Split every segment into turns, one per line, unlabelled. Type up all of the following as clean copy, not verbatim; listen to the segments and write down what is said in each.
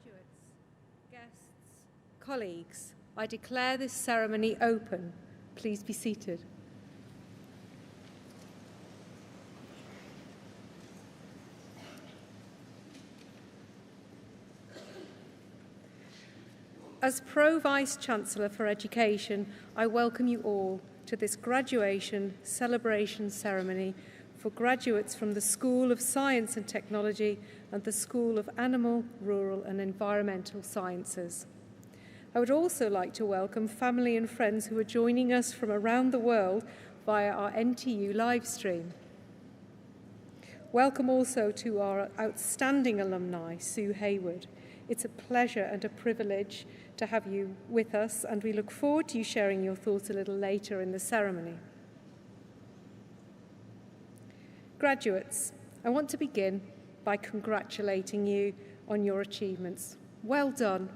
Graduates, guests, colleagues, I declare this ceremony open. Please be seated. As Pro-Vice-Chancellor for Education, I welcome you all to this graduation celebration ceremony for graduates from the School of Science and Technology and the School of Animal, Rural and Environmental Sciences. I would also like to welcome family and friends who are joining us from around the world via our NTU live stream. Welcome also to our outstanding alumni, Sue Hayward. It's a pleasure and a privilege to have you with us, and we look forward to you sharing your thoughts a little later in the ceremony. Graduates, I want to begin by congratulating you on your achievements. Well done,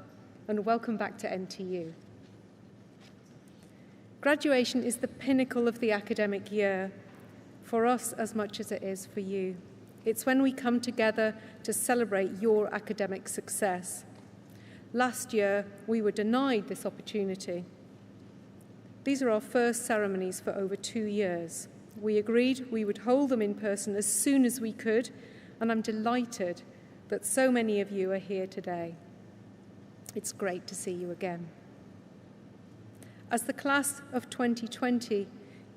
and welcome back to NTU. Graduation is the pinnacle of the academic year, for us as much as it is for you. It's when we come together to celebrate your academic success. Last year, we were denied this opportunity. These are our first ceremonies for over 2 years. We agreed we would hold them in person as soon as we could, and I'm delighted that so many of you are here today. It's great to see you again. As the class of 2020,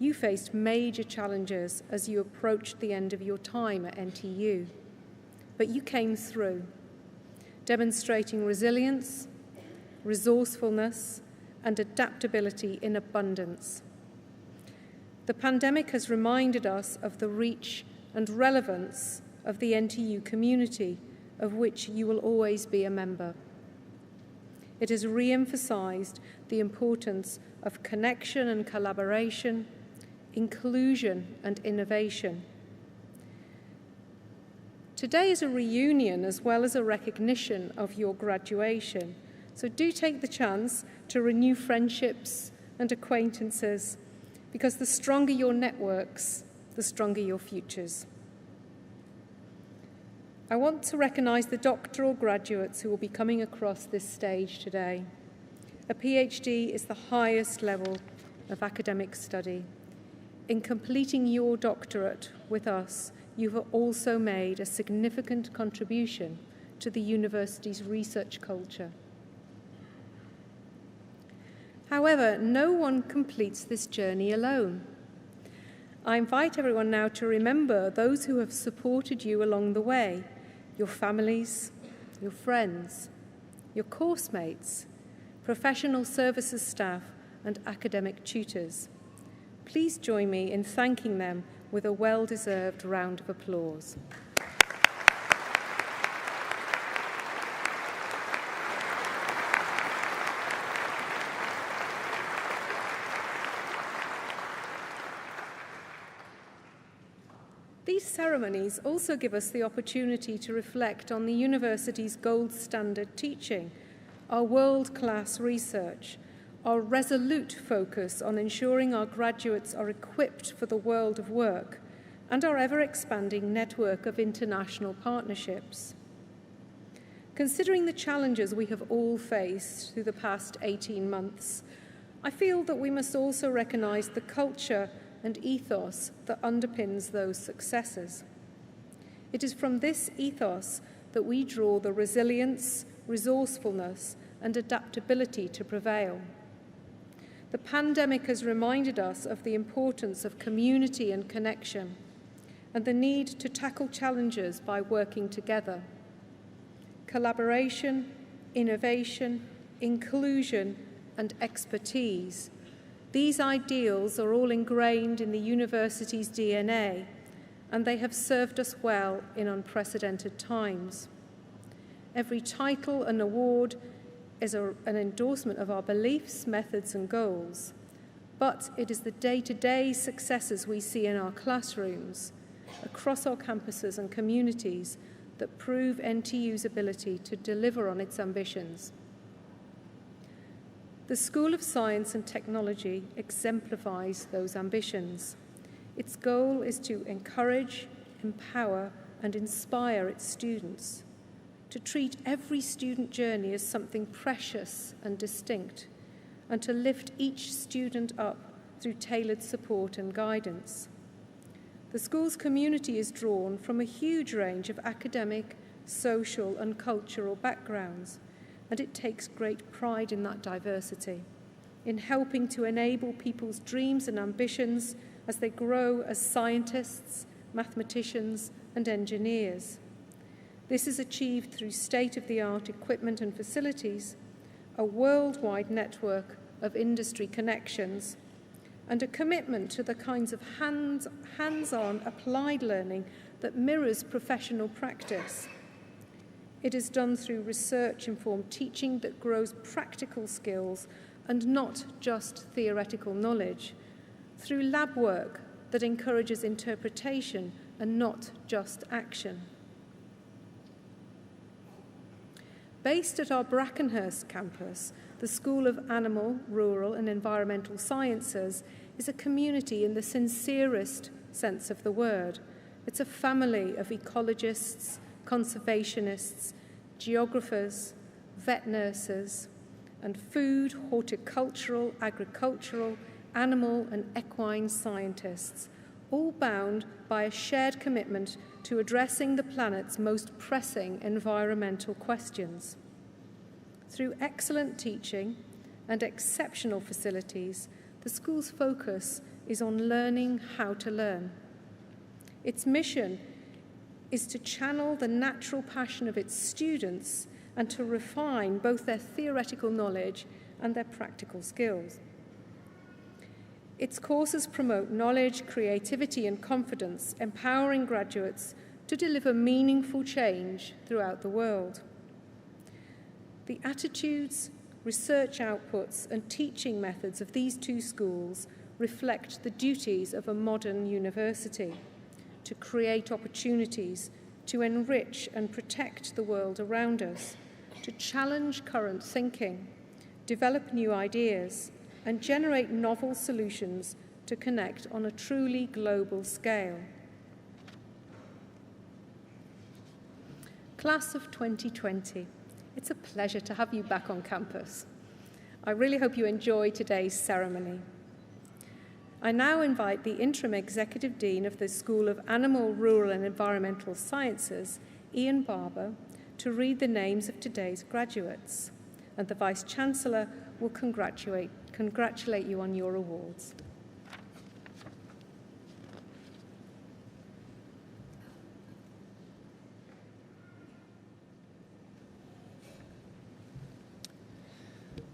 you faced major challenges as you approached the end of your time at NTU, but you came through, demonstrating resilience, resourcefulness, and adaptability in abundance. The pandemic has reminded us of the reach and relevance of the NTU community, of which you will always be a member. It has re-emphasized the importance of connection and collaboration, inclusion and innovation. Today is a reunion as well as a recognition of your graduation, so do take the chance to renew friendships and acquaintances, because the stronger your networks, the stronger your futures. I want to recognise the doctoral graduates who will be coming across this stage today. A PhD is the highest level of academic study. In completing your doctorate with us, you have also made a significant contribution to the university's research culture. However, no one completes this journey alone. I invite everyone now to remember those who have supported you along the way, your families, your friends, your course mates, professional services staff, and academic tutors. Please join me in thanking them with a well-deserved round of applause. These ceremonies also give us the opportunity to reflect on the university's gold standard teaching, our world-class research, our resolute focus on ensuring our graduates are equipped for the world of work, and our ever-expanding network of international partnerships. Considering the challenges we have all faced through the past 18 months, I feel that we must also recognise the culture and ethos that underpins those successes. It is from this ethos that we draw the resilience, resourcefulness, and adaptability to prevail. The pandemic has reminded us of the importance of community and connection, and the need to tackle challenges by working together. Collaboration, innovation, inclusion, and expertise. These ideals are all ingrained in the university's DNA, and they have served us well in unprecedented times. Every title and award is an endorsement of our beliefs, methods, and goals, but it is the day-to-day successes we see in our classrooms, across our campuses and communities, that prove NTU's ability to deliver on its ambitions. The School of Science and Technology exemplifies those ambitions. Its goal is to encourage, empower, and inspire its students, to treat every student journey as something precious and distinct, and to lift each student up through tailored support and guidance. The school's community is drawn from a huge range of academic, social, and cultural backgrounds, and it takes great pride in that diversity, in helping to enable people's dreams and ambitions as they grow as scientists, mathematicians, and engineers. This is achieved through state-of-the-art equipment and facilities, a worldwide network of industry connections, and a commitment to the kinds of hands-on applied learning that mirrors professional practice. It is done through research-informed teaching that grows practical skills and not just theoretical knowledge, through lab work that encourages interpretation and not just action. Based at our Brackenhurst campus, the School of Animal, Rural and Environmental Sciences is a community in the sincerest sense of the word. It's a family of ecologists, conservationists, geographers, vet nurses, and food, horticultural, agricultural, animal and equine scientists, all bound by a shared commitment to addressing the planet's most pressing environmental questions. Through excellent teaching and exceptional facilities, the school's focus is on learning how to learn. Its mission is to channel the natural passion of its students and to refine both their theoretical knowledge and their practical skills. Its courses promote knowledge, creativity, and confidence, empowering graduates to deliver meaningful change throughout the world. The attitudes, research outputs, and teaching methods of these two schools reflect the duties of a modern university: to create opportunities, to enrich and protect the world around us, to challenge current thinking, develop new ideas, and generate novel solutions to connect on a truly global scale. Class of 2020, it's a pleasure to have you back on campus. I really hope you enjoy today's ceremony. I now invite the Interim Executive Dean of the School of Animal, Rural and Environmental Sciences, Ian Barber, to read the names of today's graduates, and the Vice-Chancellor will congratulate you on your awards.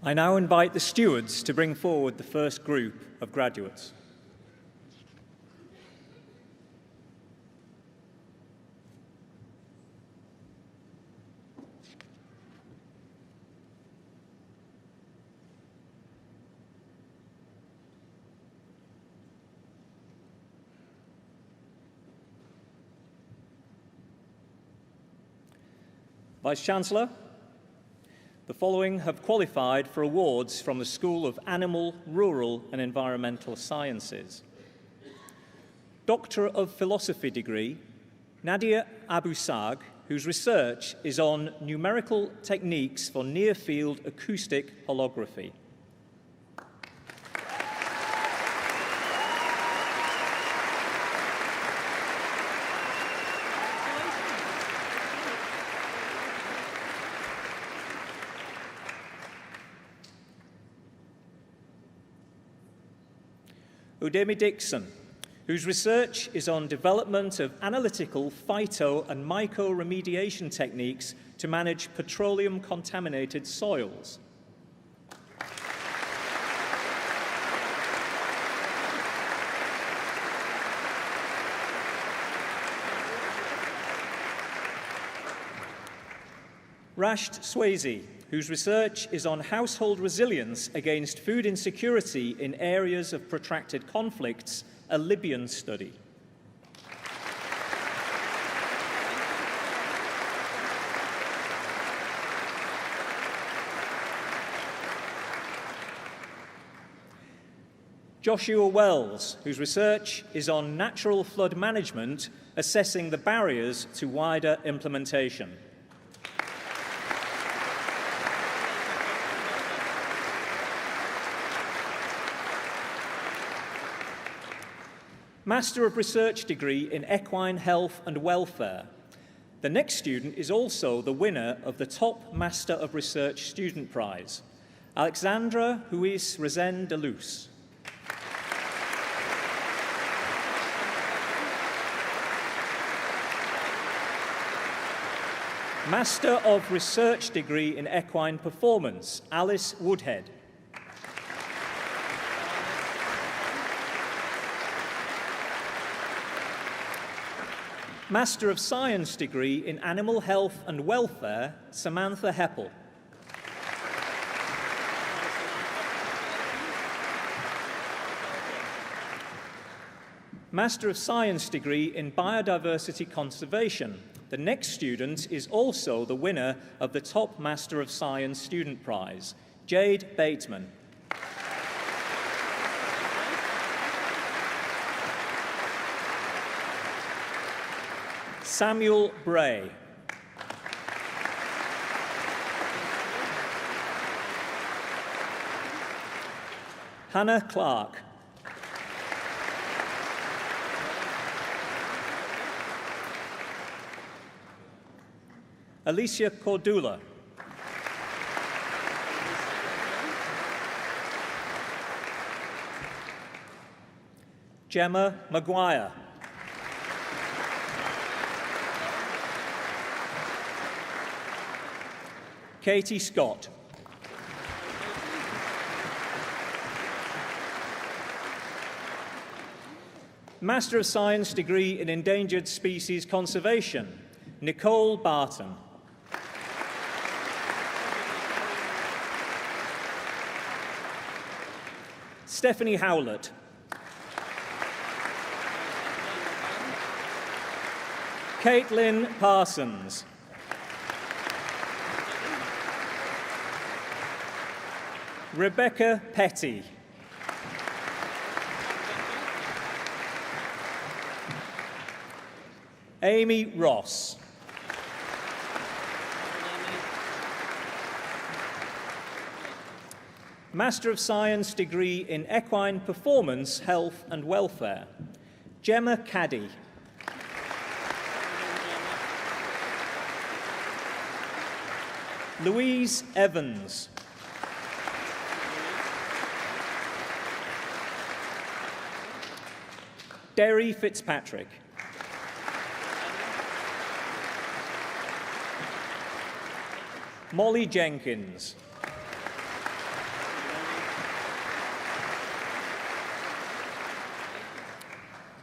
I now invite the stewards to bring forward the first group of graduates. Vice-Chancellor, the following have qualified for awards from the School of Animal, Rural and Environmental Sciences. Doctor of Philosophy degree, Nadia Abusag, whose research is on numerical techniques for near-field acoustic holography. Udemy Dixon, whose research is on development of analytical phyto and mycoremediation techniques to manage petroleum-contaminated soils. Rashed Swayze, whose research is on household resilience against food insecurity in areas of protracted conflicts, a Libyan study. Joshua Wells, whose research is on natural flood management, assessing the barriers to wider implementation. Master of Research degree in Equine Health and Welfare. The next student is also the winner of the top Master of Research Student Prize, Alexandra Huis Rezen de Luz. Master of Research degree in Equine Performance, Alice Woodhead. Master of Science degree in Animal Health and Welfare, Samantha Heppel. Master of Science degree in Biodiversity Conservation. The next student is also the winner of the top Master of Science Student Prize, Jade Bateman. Samuel Bray. Hannah Clark. Alicia Cordula. Gemma Maguire. Katie Scott. Master of Science degree in Endangered Species Conservation, Nicole Barton. Stephanie Howlett. Caitlin Parsons. Rebecca Petty. Amy Ross. Master of Science degree in Equine Performance, Health and Welfare, Gemma Caddy. Louise Evans. Derry Fitzpatrick. Molly Jenkins.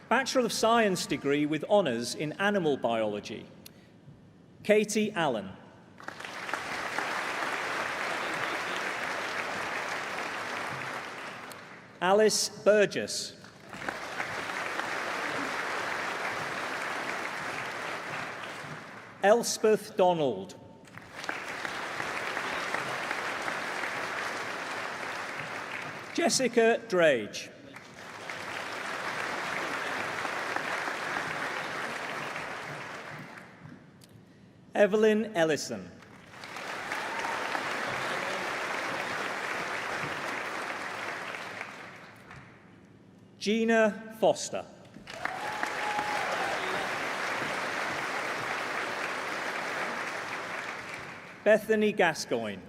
Bachelor of Science degree with honours in Animal Biology, Katie Allen. Alice Burgess. Elspeth Donald. Jessica Drage. Evelyn Ellison. Gina Foster. Bethany Gascoigne.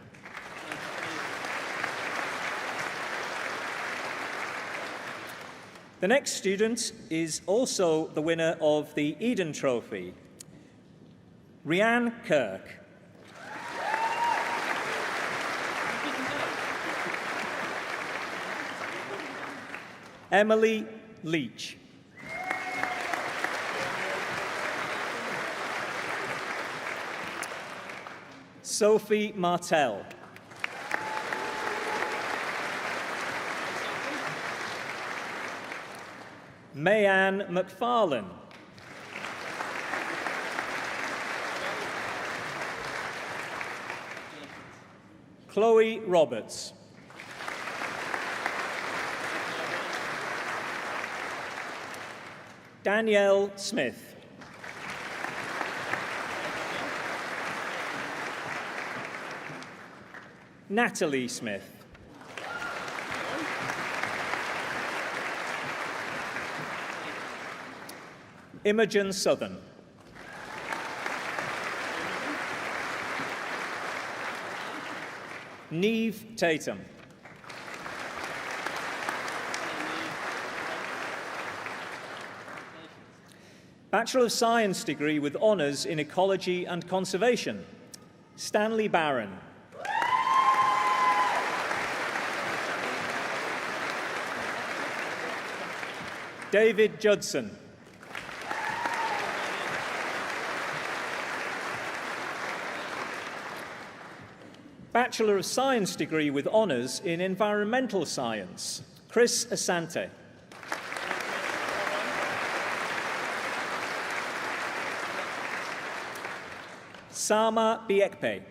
The next student is also the winner of the Eden Trophy, Rianne Kirk. Emily Leach. Sophie Martell. Mayanne McFarlane. Chloe Roberts. Danielle Smith. Natalie Smith. Imogen Southern. Neve Tatum. Bachelor of Science degree with honours in Ecology and Conservation, Stanley Barron. David Judson. Bachelor of Science degree with honours in Environmental Science, Chris Asante. Sama Biekpe.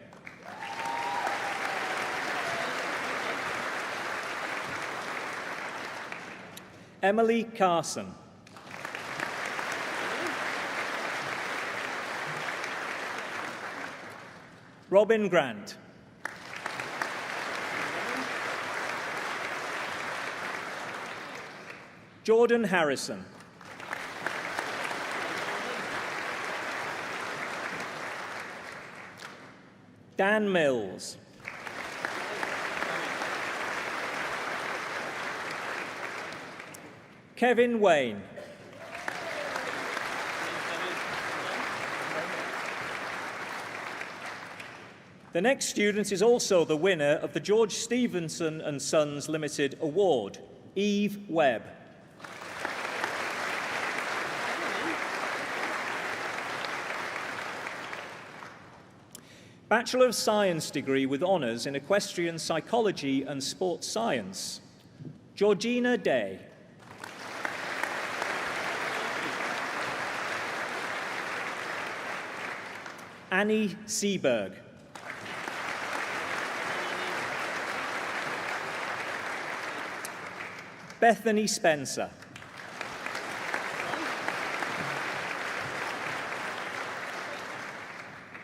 Emily Carson. Robin Grant. Jordan Harrison. Dan Mills. Kevin Wayne. The next student is also the winner of the George Stevenson and Sons Limited Award, Eve Webb. Bachelor of Science degree with honours in Equestrian Psychology and Sports Science, Georgina Day. Annie Seberg. Bethany Spencer.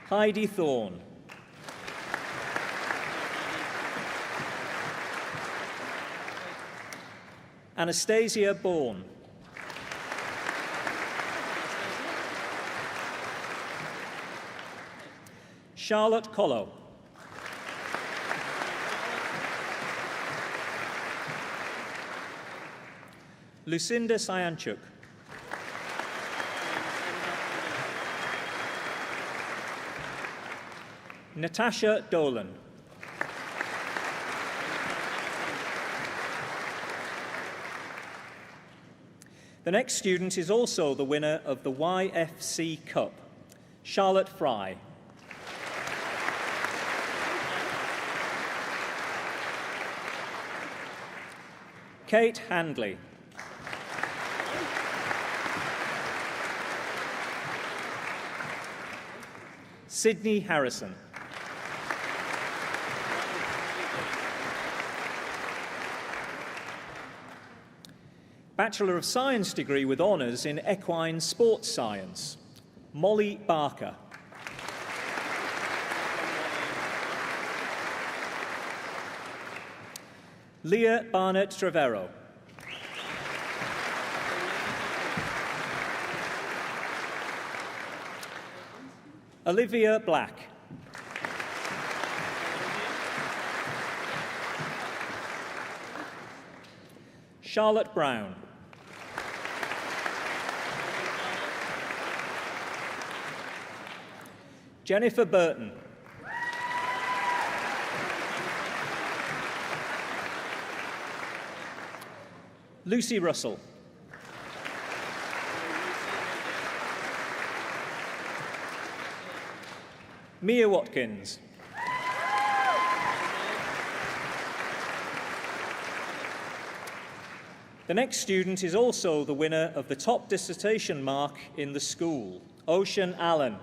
Heidi Thorne. Anastasia Bourne. Charlotte Collo. Lucinda Syanchuk. Natasha Dolan. The next student is also the winner of the YFC Cup, Charlotte Fry. Kate Handley. Sydney Harrison. Bachelor of Science degree with honours in Equine Sports Science, Molly Barker. Leah Barnett Trevero. Olivia Black. Charlotte Brown. Jennifer Burton. Lucy Russell. Mia Watkins. The next student is also the winner of the top dissertation mark in the school, Ocean Allen.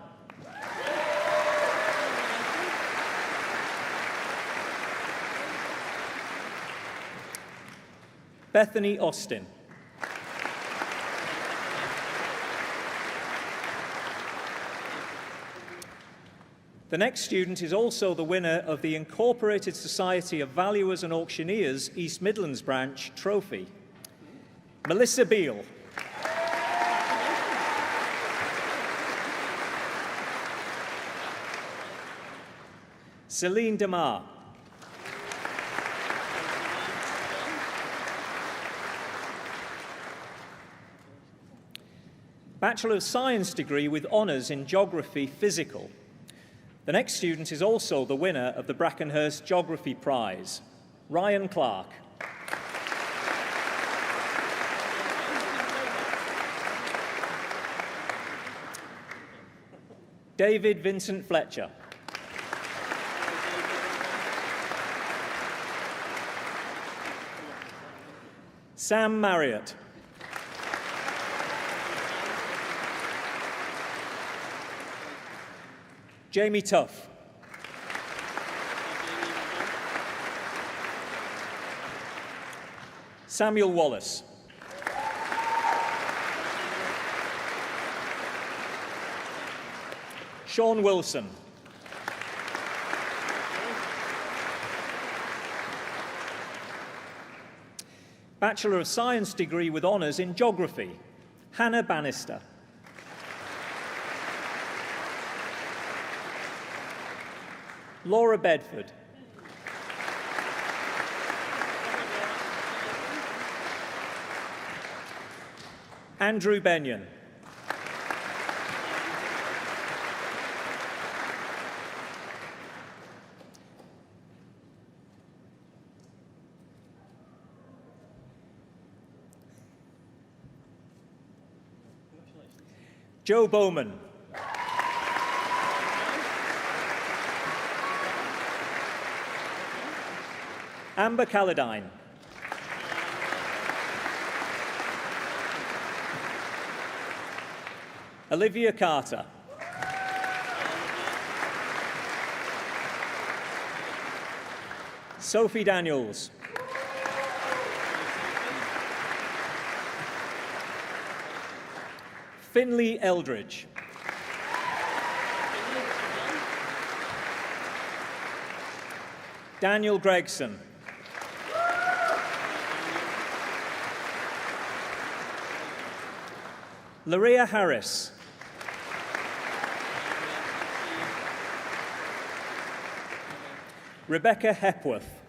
Bethany Austin. The next student is also the winner of the Incorporated Society of Valuers and Auctioneers East Midlands Branch Trophy, Melissa Beale. Celine Demar. Bachelor of Science degree with honours in Geography Physical. The next student is also the winner of the Brackenhurst Geography Prize, Ryan Clark. David Vincent Fletcher. Sam Marriott. Jamie Tuff. Samuel Wallace. Sean Wilson. Bachelor of Science degree with honours in Geography, Hannah Bannister. Laura Bedford. Andrew Benyon. Joe Bowman. Amber Calladine. Olivia Carter. Sophie Daniels. Finley Eldridge. Daniel Gregson. Laria Harris. Rebecca Hepworth.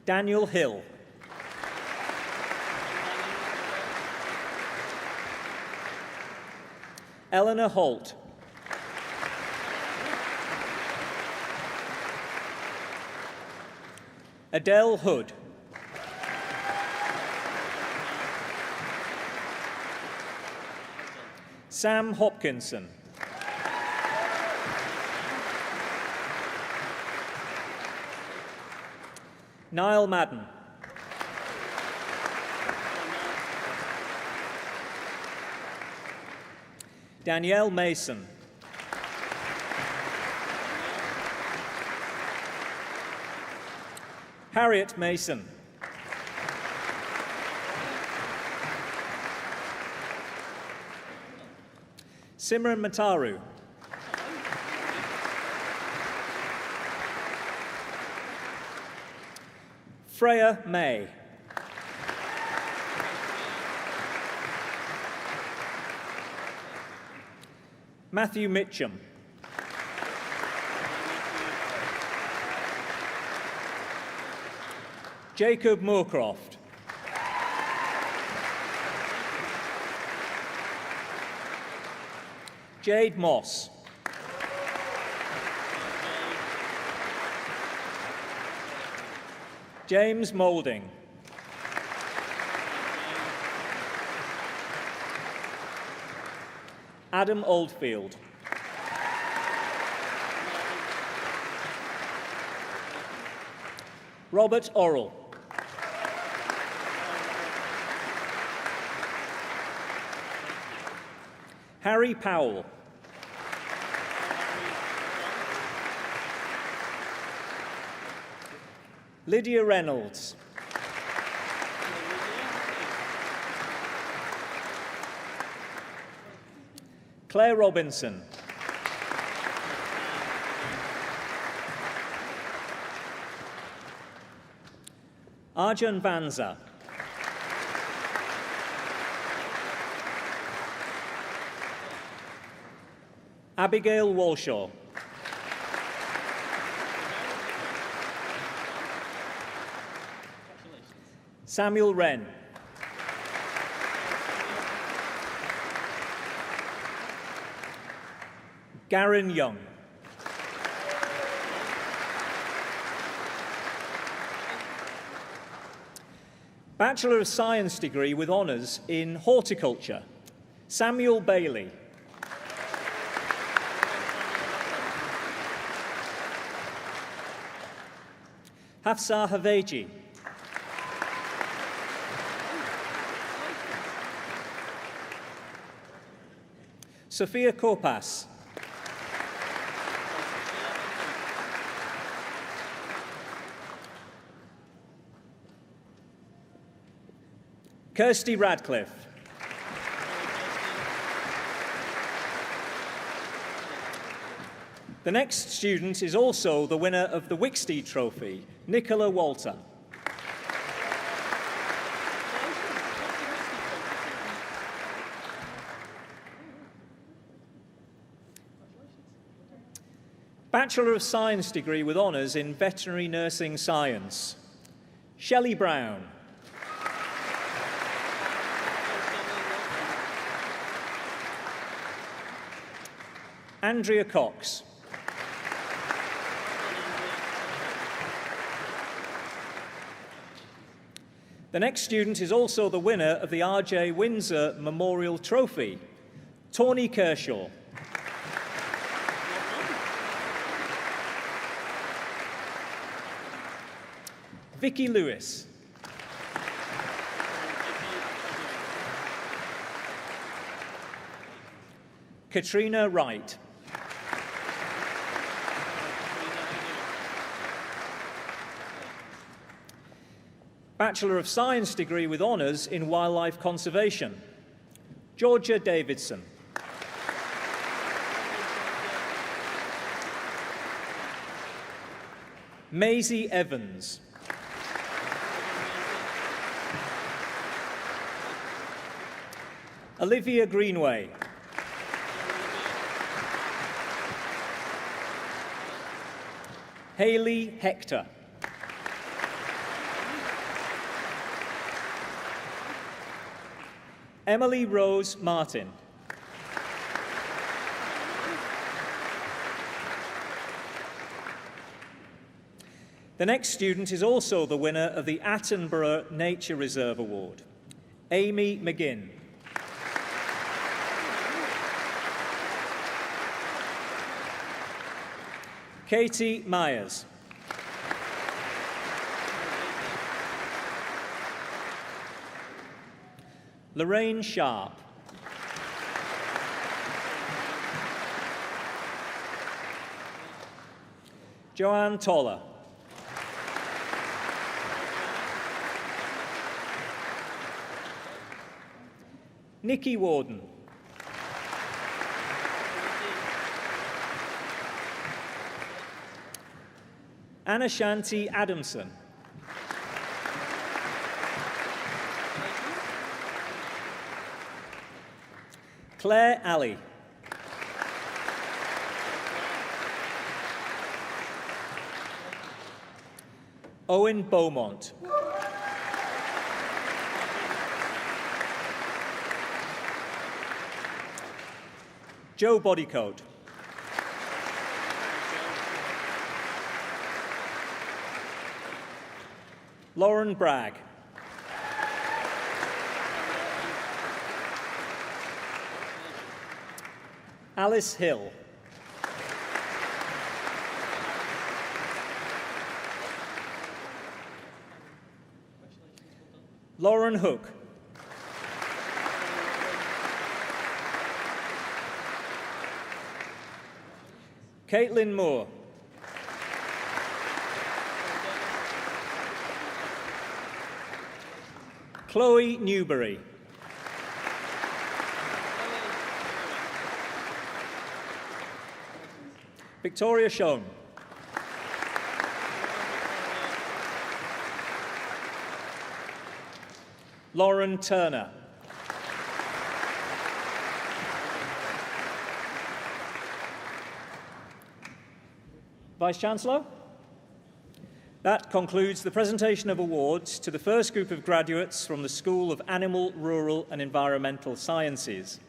Daniel Hill. Eleanor Holt. Adele Hood. Sam Hopkinson. Niall Madden. Danielle Mason. Harriet Mason. Simran Mataru. Freya May. Matthew Mitchum. Jacob Moorcroft. Jade Moss. James Moulding. Adam Oldfield. Robert Orrell. Harry Powell. Lydia Reynolds. Claire Robinson. Arjun Vanza. Abigail Walshaw. Samuel Wren. Garen Young. Bachelor of Science degree with honours in horticulture, Samuel Bailey. Hafsa Haveji. Sophia Korpas. Kirsty Radcliffe. The next student is also the winner of the Wicksteed Trophy, Nicola Walter. Bachelor of Science degree with honours in Veterinary Nursing Science, Shelley Brown. Andrea Cox. The next student is also the winner of the R.J. Windsor Memorial Trophy, Tawny Kershaw. Vicky Lewis. Katrina Wright. Bachelor of Science degree with honours in Wildlife Conservation, Georgia Davidson. Maisie Evans. Olivia Greenway. Hayley Hector. Emily Rose Martin. The next student is also the winner of the Attenborough Nature Reserve Award, Amy McGinn. Katie Myers. Lorraine Sharp. Joanne Toller. Nikki Warden. Anna Shanti Adamson. Claire Alley. Owen Beaumont. Joe Bodycoat. Lauren Bragg. Alice Hill. Lauren Hook. Caitlin Moore. Chloe Newbury. Victoria Schoen. Lauren Turner. Vice-Chancellor? That concludes the presentation of awards to the first group of graduates from the School of Animal, Rural and Environmental Sciences.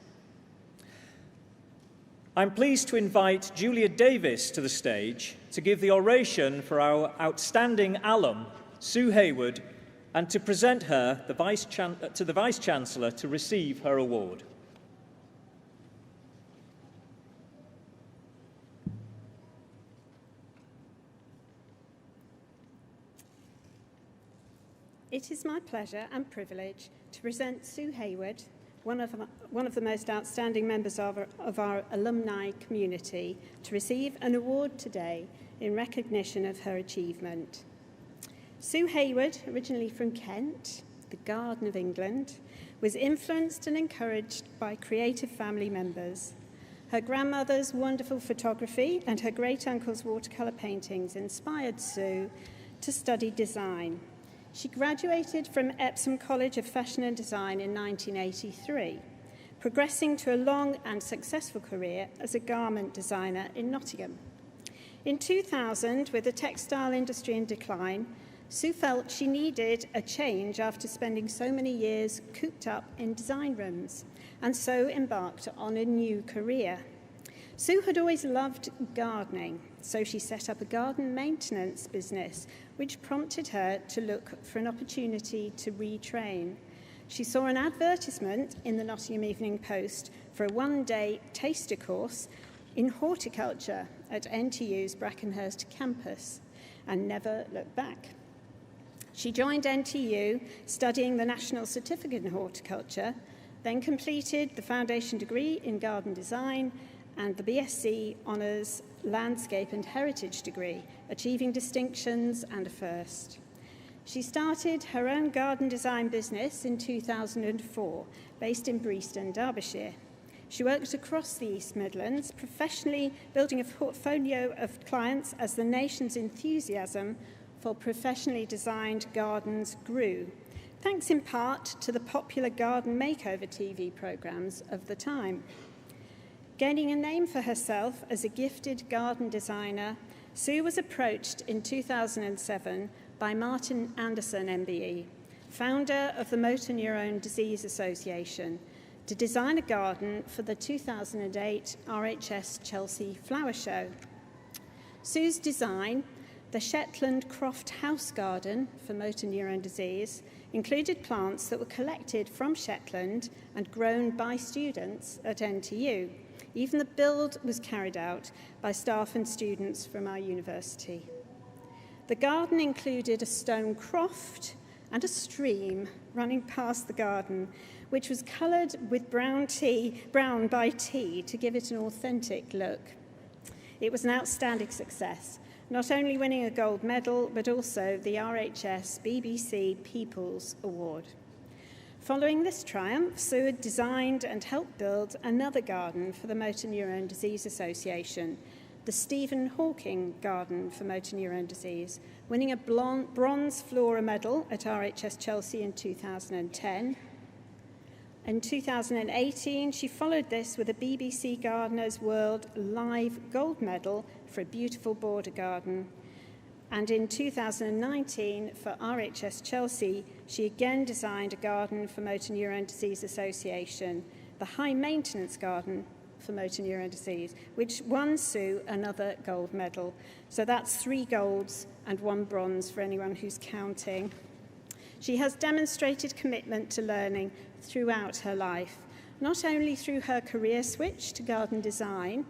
I'm pleased to invite Julia Davis to the stage to give the oration for our outstanding alum, Sue Hayward, and to present her to the Vice-Chancellor to receive her award.
It is my pleasure and privilege to present Sue Hayward, one of the most outstanding members of our alumni community, to receive an award today in recognition of her achievement. Sue Hayward, originally from Kent, the Garden of England, was influenced and encouraged by creative family members. Her grandmother's wonderful photography and her great-uncle's watercolour paintings inspired Sue to study design. She graduated from Epsom College of Fashion and Design in 1983, progressing to a long and successful career as a garment designer in Nottingham. In 2000, with the textile industry in decline, Sue felt she needed a change after spending so many years cooped up in design rooms, and so embarked on a new career. Sue had always loved gardening, so she set up a garden maintenance business, which prompted her to look for an opportunity to retrain. She saw an advertisement in the Nottingham Evening Post for a one-day taster course in horticulture at NTU's Brackenhurst campus and never looked back. She joined NTU studying the National Certificate in Horticulture, then completed the foundation degree in garden design and the BSc Honours Landscape and Heritage degree, achieving distinctions and a first. She started her own garden design business in 2004, based in Breaston, Derbyshire. She worked across the East Midlands, professionally building a portfolio of clients as the nation's enthusiasm for professionally designed gardens grew, thanks in part to the popular garden makeover TV programmes of the time. Gaining a name for herself as a gifted garden designer, Sue was approached in 2007 by Martin Anderson MBE, founder of the Motor Neurone Disease Association, to design a garden for the 2008 RHS Chelsea Flower Show. Sue's design, the Shetland Croft House Garden for motor neurone disease, included plants that were collected from Shetland and grown by students at NTU. Even the build was carried out by staff and students from our university. The garden included a stone croft and a stream running past the garden, which was coloured with brown by tea to give it an authentic look. It was an outstanding success, not only winning a gold medal, but also the RHS BBC People's Award. Following this triumph, Sue had designed and helped build another garden for the Motor Neurone Disease Association, the Stephen Hawking Garden for Motor Neurone Disease, winning a bronze Flora medal at RHS Chelsea in 2010. In 2018, she followed this with a BBC Gardeners World Live Gold Medal for a beautiful border garden. And in 2019, for RHS Chelsea, she again designed a garden for Motor Neurone Disease Association, the High Maintenance Garden for Motor Neurone Disease, which won Sue another gold medal. So that's 3 golds and 1 bronze for anyone who's counting. She has demonstrated commitment to learning throughout her life, not only through her career switch to garden design,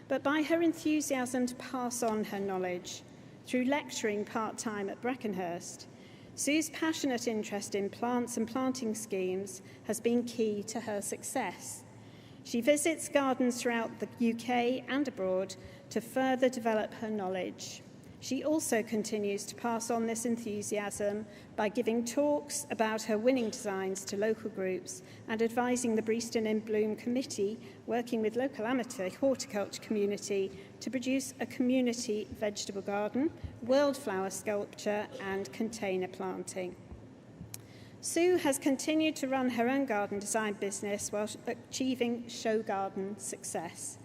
but by her enthusiasm to pass on her knowledge through lecturing part-time at Brackenhurst. Sue's passionate interest in plants and planting schemes has been key to her success. She visits gardens throughout the UK and abroad to further develop her knowledge. She also continues to pass on this enthusiasm by giving talks about her winning designs to local groups and advising the Breaston in Bloom Committee, working with local amateur horticulture community to produce a community vegetable garden, wildflower sculpture and container planting. Sue has continued to run her own garden design business while achieving show garden success.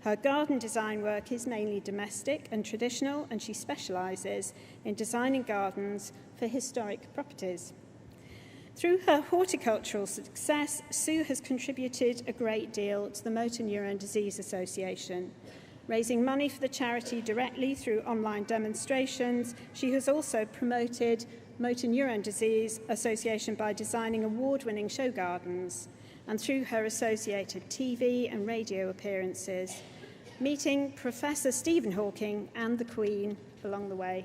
Her garden design work is mainly domestic and traditional, and she specialises in designing gardens for historic properties. Through her horticultural success, Sue has contributed a great deal to the Motor Neurone Disease Association. Raising money for the charity directly through online demonstrations, she has also promoted Motor Neurone Disease Association by designing award-winning show gardens, and through her associated TV and radio appearances, meeting Professor Stephen Hawking and the Queen along the way.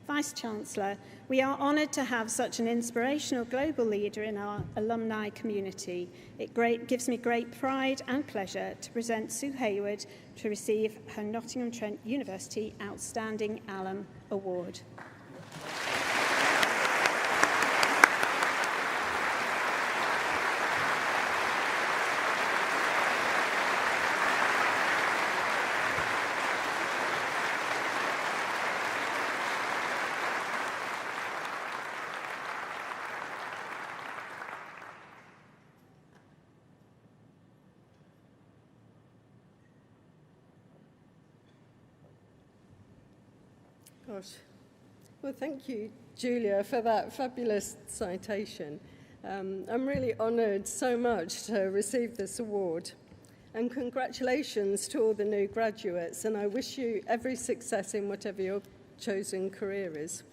Vice-Chancellor, we are honoured to have such an inspirational global leader in our alumni community. It gives me great pride and pleasure to present Sue Hayward to receive her Nottingham Trent University Outstanding Alum Award.
Gosh. Well, thank you, Julia, for that fabulous citation. I'm really honoured so much to receive this award. And congratulations to all the new graduates, and I wish you every success in whatever your chosen career is.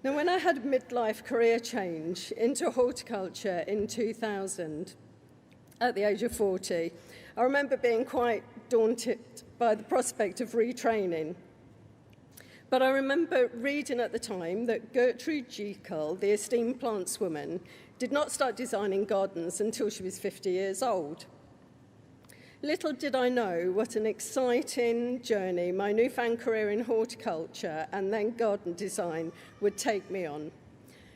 Now, when I had a midlife career change into horticulture in 2000, at the age of 40, I remember being quite daunted by the prospect of retraining. But I remember reading at the time that Gertrude Jekyll, the esteemed plantswoman, did not start designing gardens until she was 50 years old. Little did I know what an exciting journey my newfound career in horticulture and then garden design would take me on.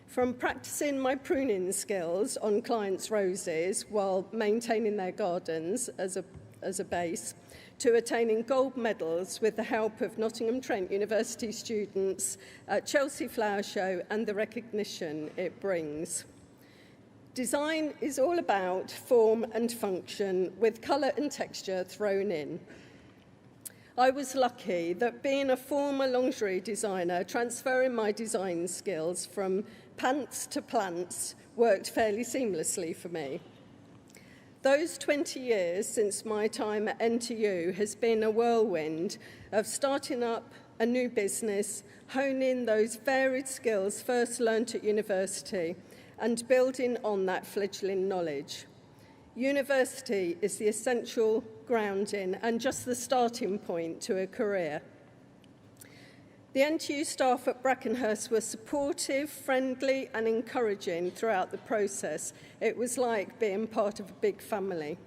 From practicing my pruning skills on clients' roses while maintaining their gardens as a base, to attaining gold medals with the help of Nottingham Trent University students at Chelsea Flower Show and the recognition it brings. Design is all about form and function with colour and texture thrown in. I was lucky that being a former lingerie designer, transferring my design skills from pants to plants worked fairly seamlessly for me. Those 20 years since my time at NTU has been a whirlwind of starting up a new business, honing those varied skills first learnt at university, and building on that fledgling knowledge. University is the essential grounding and just the starting point to a career. The NTU staff at Brackenhurst were supportive, friendly, and encouraging throughout the process. It was like being part of a big family.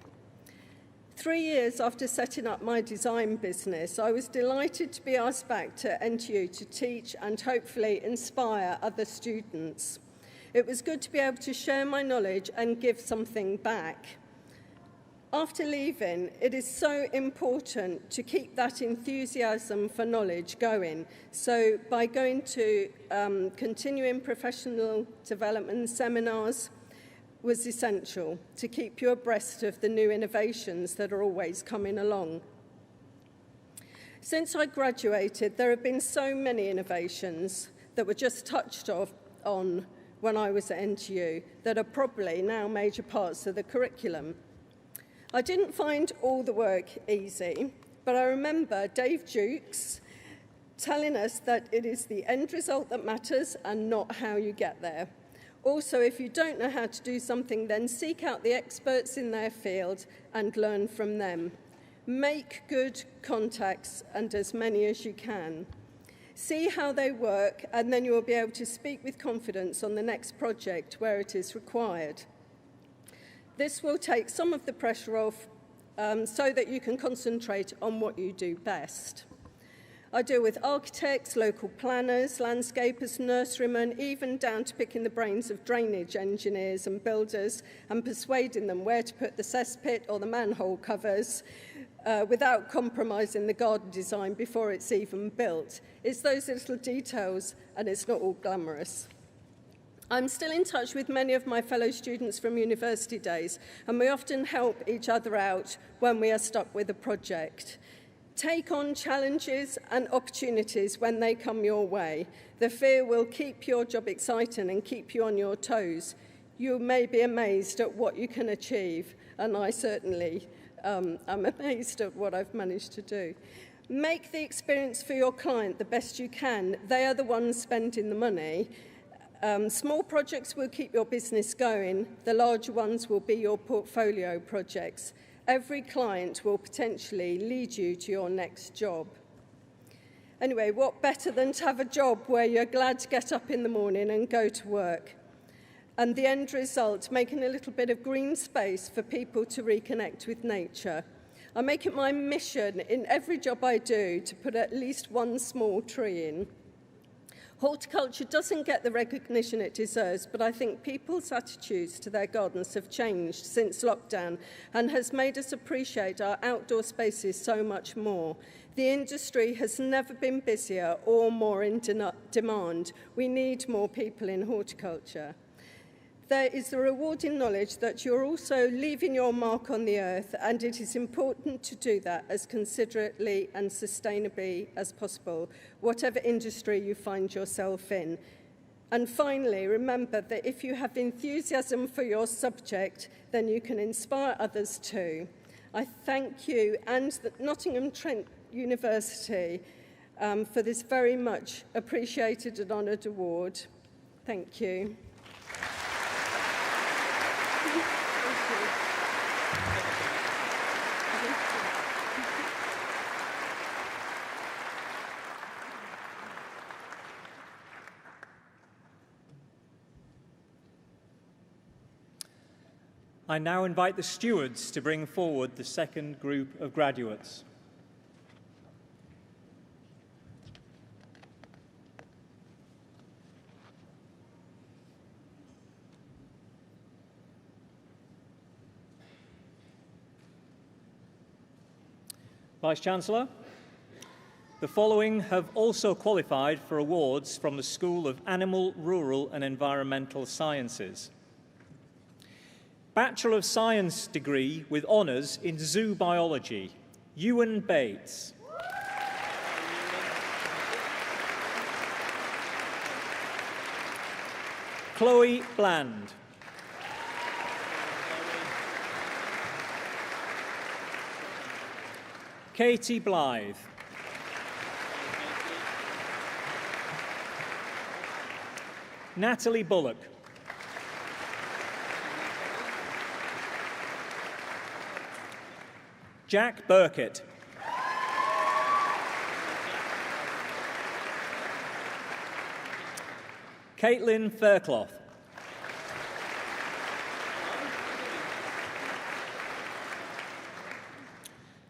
3 years after setting up my design business, I was delighted to be asked back to NTU to teach and hopefully inspire other students. It was good to be able to share my knowledge and give something back. After leaving, it is so important to keep that enthusiasm for knowledge going. So by going to continuing professional development seminars was essential to keep you abreast of the new innovations that are always coming along. Since I graduated, there have been so many innovations that were just touched on when I was at NTU that are probably now major parts of the curriculum. I didn't find all the work easy, but I remember Dave Jukes telling us that it is the end result that matters and not how you get there. Also, if you don't know how to do something, then seek out the experts in their field and learn from them. Make good contacts, and as many as you can. See how they work, and then you will be able to speak with confidence on the next project where it is required. This will take some of the pressure off so that you can concentrate on what you do best. I deal with architects, local planners, landscapers, nurserymen, even down to picking the brains of drainage engineers and builders and persuading them where to put the cesspit or the manhole covers without compromising the garden design before it's even built. It's those little details, and it's not all glamorous. I'm still in touch with many of my fellow students from university days, and we often help each other out when we are stuck with a project. Take on challenges and opportunities when they come your way. The fear will keep your job exciting and keep you on your toes. You may be amazed at what you can achieve, and I certainly am amazed at what I've managed to do. Make the experience for your client the best you can. They are the ones spending the money. Small projects will keep your business going. The larger ones will be your portfolio projects. Every client will potentially lead you to your next job. Anyway, what better than to have a job where you're glad to get up in the morning and go to work? And the end result, making a little bit of green space for people to reconnect with nature. I make it my mission in every job I do to put at least one small tree in. Horticulture doesn't get the recognition it deserves, but I think people's attitudes to their gardens have changed since lockdown and has made us appreciate our outdoor spaces so much more. The industry has never been busier or more in demand. We need more people in horticulture. There is the rewarding knowledge that you're also leaving your mark on the earth, and it is important to do that as considerately and sustainably as possible, whatever industry you find yourself in. And finally, remember that if you have enthusiasm for your subject, then you can inspire others too. I thank you and the Nottingham Trent University for this very much appreciated and honoured award. Thank you.
I now invite the stewards to bring forward the second group of graduates. Vice-Chancellor, the following have also qualified for awards from the School of Animal, Rural and Environmental Sciences. Bachelor of Science degree with honours in Zoo Biology, Ewan Bates. Chloe Bland. Katie Blythe. Natalie Bullock. Jack Burkett. Caitlin Fairclough.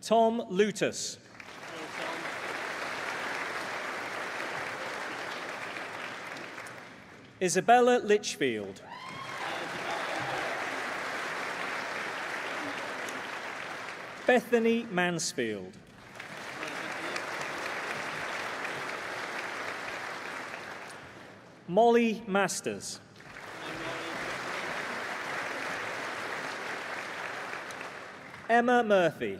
Tom Lutus. Isabella Litchfield. Bethany Mansfield. Molly Masters. Emma Murphy.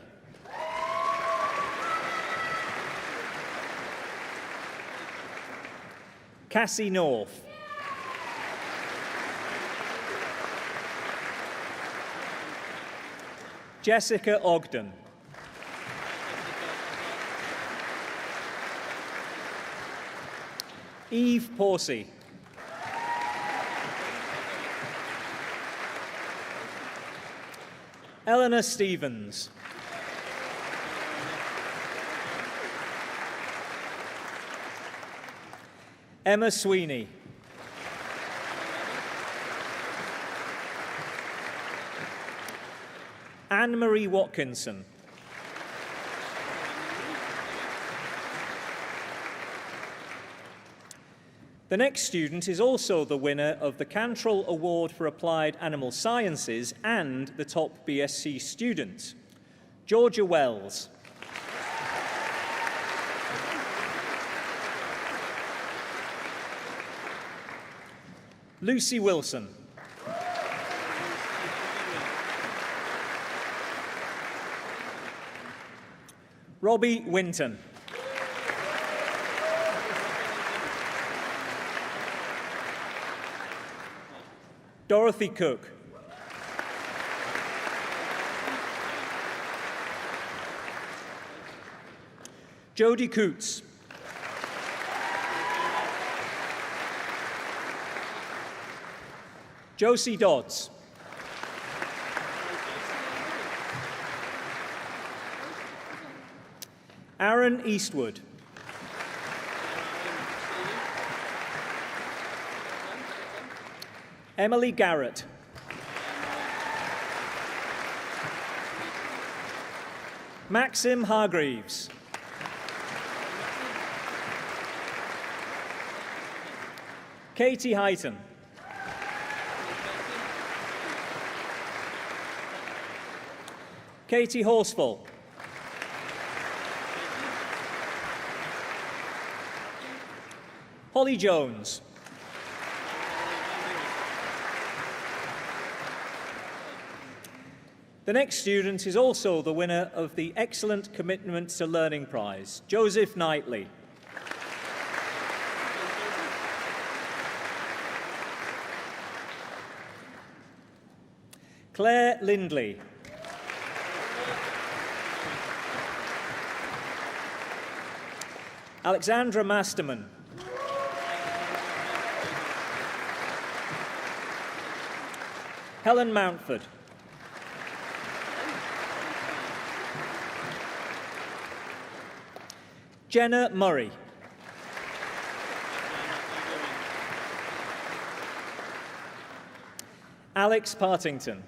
Cassie North. Jessica Ogden. Eve Porsey. Eleanor Stevens. Emma Sweeney. Anne-Marie Watkinson. The next student is also the winner of the Cantrell Award for Applied Animal Sciences and the top BSc student, Georgia Wells. Lucy Wilson. Robbie Winton. Dorothy Cook. Jodie Coots. Josie Dodds. Aaron Eastwood. Emily Garrett. Maxim Hargreaves. Katie Heighton. Katie Horsfall. Holly Jones. The next student is also the winner of the Excellent Commitment to Learning Prize, Joseph Knightley. Claire Lindley. Alexandra Masterman. Helen Mountford. Jenna Murray. Alex Partington.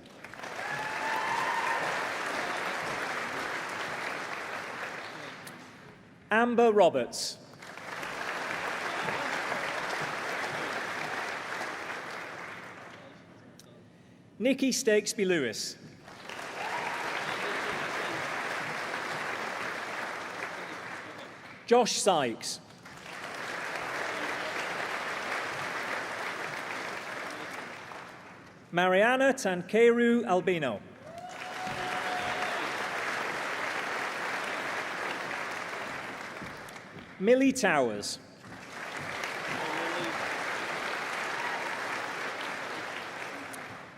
Amber Roberts. Nikki Stakesby-Lewis. Josh Sykes. Mariana Tankeru Albino. Millie Towers.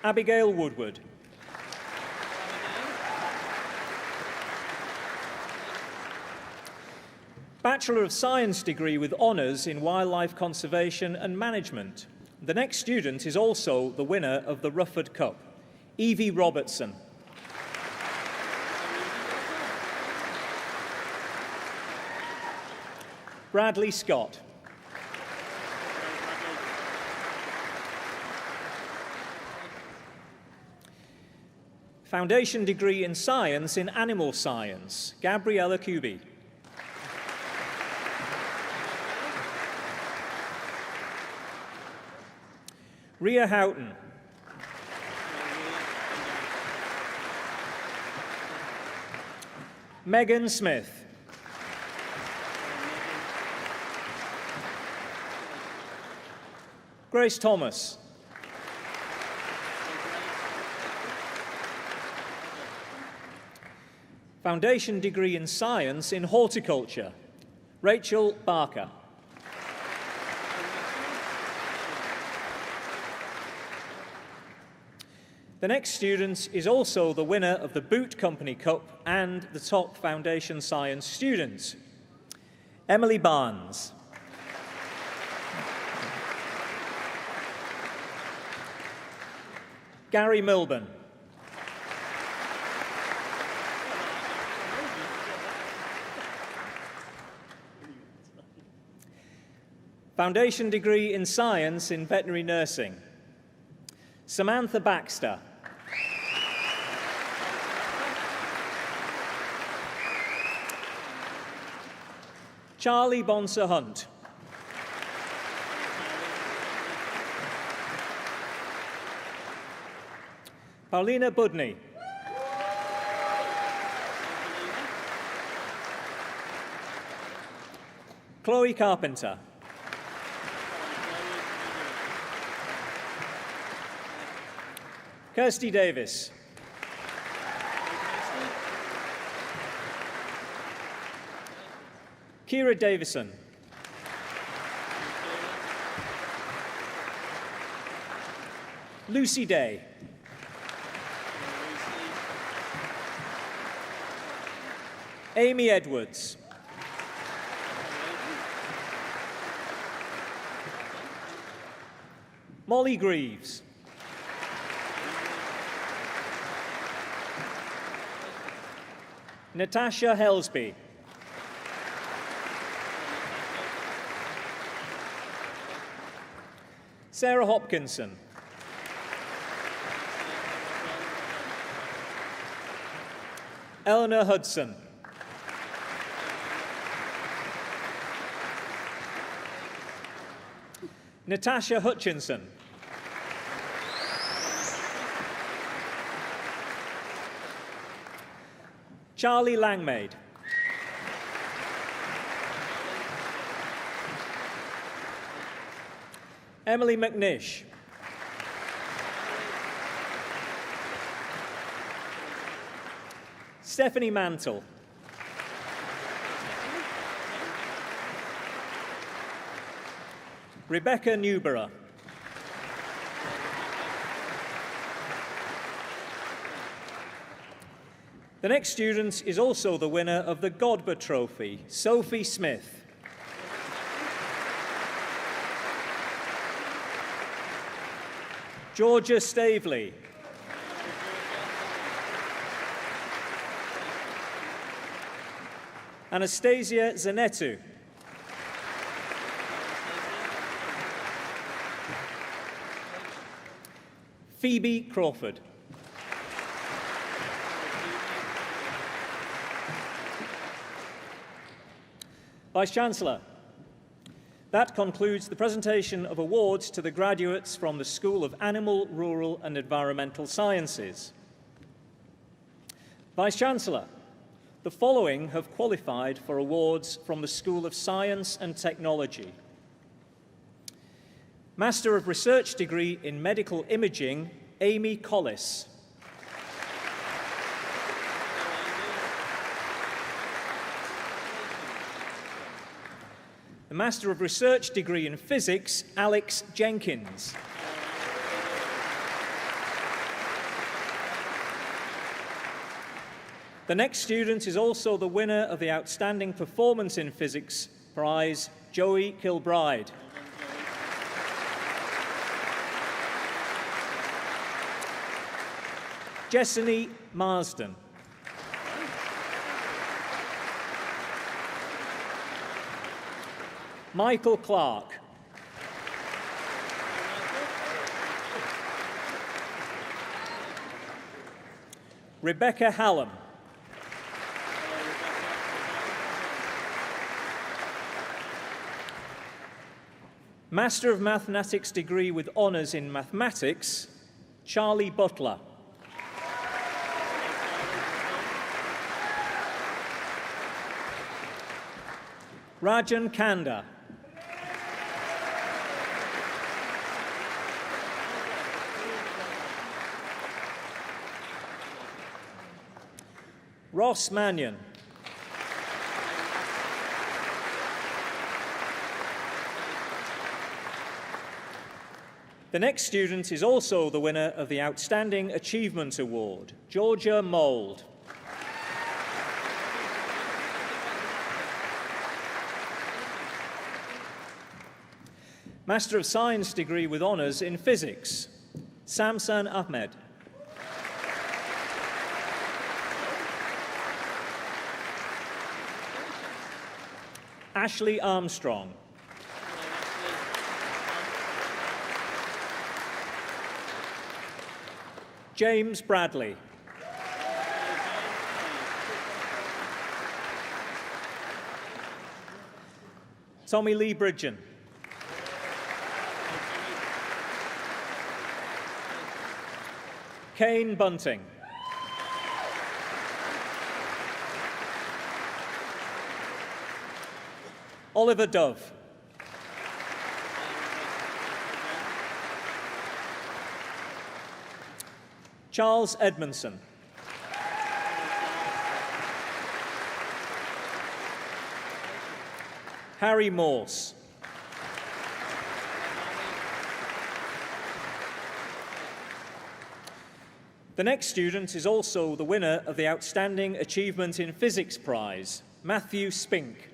Abigail Woodward. Bachelor of Science degree with honours in Wildlife Conservation and Management. The next student is also the winner of the Rufford Cup, Evie Robertson. Bradley Scott. Foundation degree in Science in Animal Science, Gabriella Kuby. Ria Houghton. Megan Smith. Grace Thomas. Foundation degree in Science in Horticulture, Rachel Barker. The next student is also the winner of the Boot Company Cup and the top Foundation Science student, Emily Barnes. Gary Milburn. Foundation degree in Science in Veterinary Nursing, Samantha Baxter. Charlie Bonser Hunt. Paulina Budney. Chloe Carpenter. Kirsty Davis. Kira Davison. Lucy Day. Amy Edwards. Molly Greaves. Natasha Helsby. Sarah Hopkinson. Eleanor Hudson. Natasha Hutchinson. Charlie Langmaid. Emily McNish. Stephanie Mantle. Rebecca Newborough. The next student is also the winner of the Godber Trophy, Sophie Smith. Georgia Staveley. Anastasia Zanetu. Phoebe Crawford. Vice-Chancellor, that concludes the presentation of awards to the graduates from the School of Animal, Rural and Environmental Sciences. Vice-Chancellor, the following have qualified for awards from the School of Science and Technology. Master of Research degree in Medical Imaging, Amy Collis. The Master of Research degree in Physics, Alex Jenkins. The next student is also the winner of the Outstanding Performance in Physics Prize, Joey Kilbride. Jessany Marsden. Michael Clark. Rebecca Hallam. Master of Mathematics degree with honours in Mathematics, Charlie Butler. Rajan Kanda. Ross Mannion. The next student is also the winner of the Outstanding Achievement Award, Georgia Mould. Master of Science degree with honours in Physics, Samson Ahmed. Ashley Armstrong. James Bradley. Tommy Lee Bridgen. Kane Bunting. Oliver Dove. Charles Edmondson. Harry Morse. The next student is also the winner of the Outstanding Achievement in Physics Prize, Matthew Spink.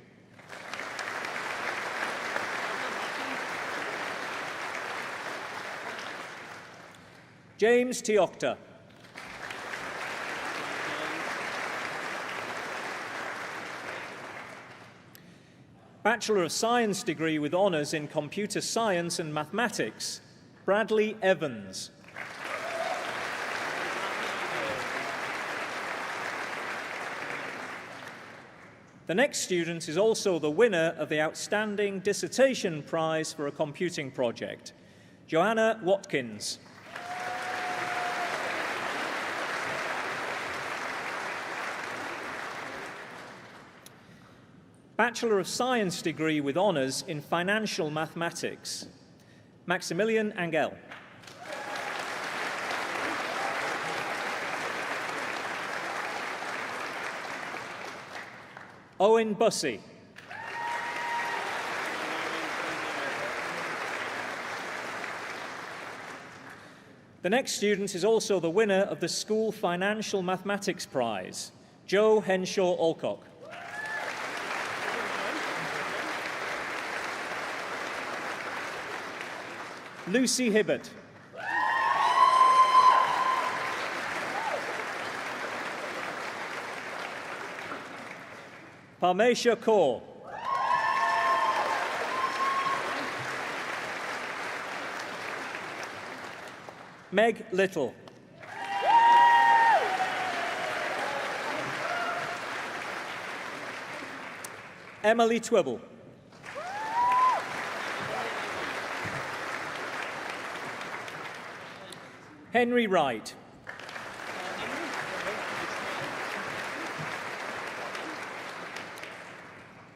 James Tiokta. Bachelor of Science degree with honours in Computer Science and Mathematics, Bradley Evans. The next student is also the winner of the Outstanding Dissertation Prize for a Computing Project, Joanna Watkins. Bachelor of Science degree with honours in Financial Mathematics, Maximilian Angel. Owen Bussey. The next student is also the winner of the School Financial Mathematics Prize, Joe Henshaw Alcock. Lucy Hibbert. Parmesha Kaur. Meg Little. Emily Twibble. Henry Wright.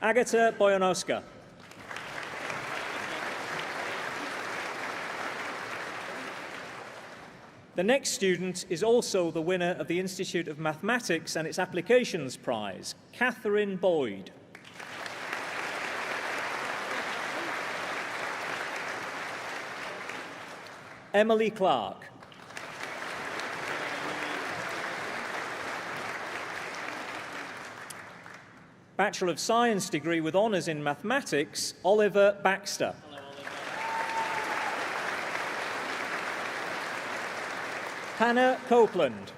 Agata Bojanowska. The next student is also the winner of the Institute of Mathematics and its Applications Prize, Catherine Boyd. Emily Clark. Bachelor of Science degree with honours in Mathematics, Oliver Baxter. Hannah Copeland.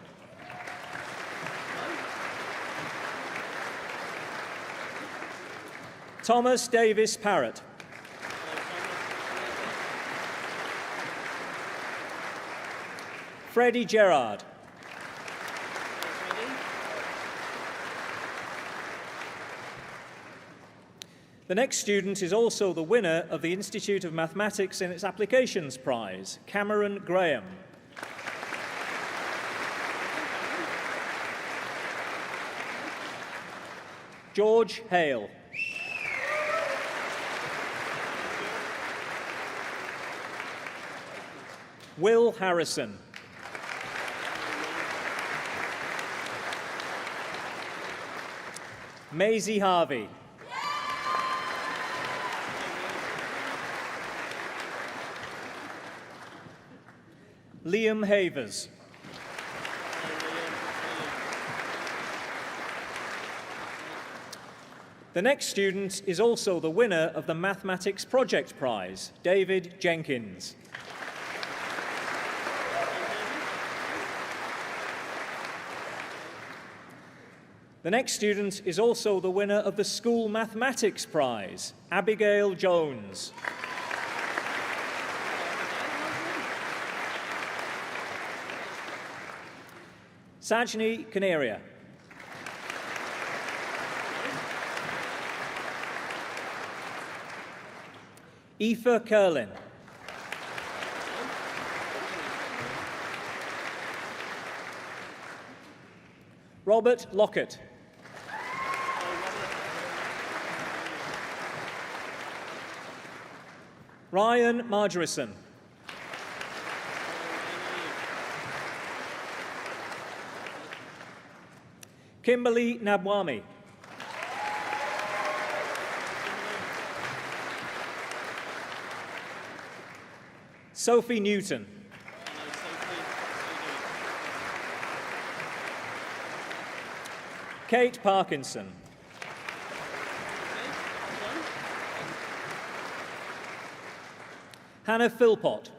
Thomas Davis Parrott. Freddie Gerard. The next student is also the winner of the Institute of Mathematics and its Applications Prize, Cameron Graham. George Hale. Will Harrison. Maisie Harvey. Liam Havers. The next student is also the winner of the Mathematics Project Prize, David Jenkins. The next student is also the winner of the School Mathematics Prize, Abigail Jones. Sajni Kanaria. Aoife Curlin. Robert Lockett. Ryan Margerison. Kimberly Nabwami. Sophie Newton. Kate Parkinson. Hannah Philpott.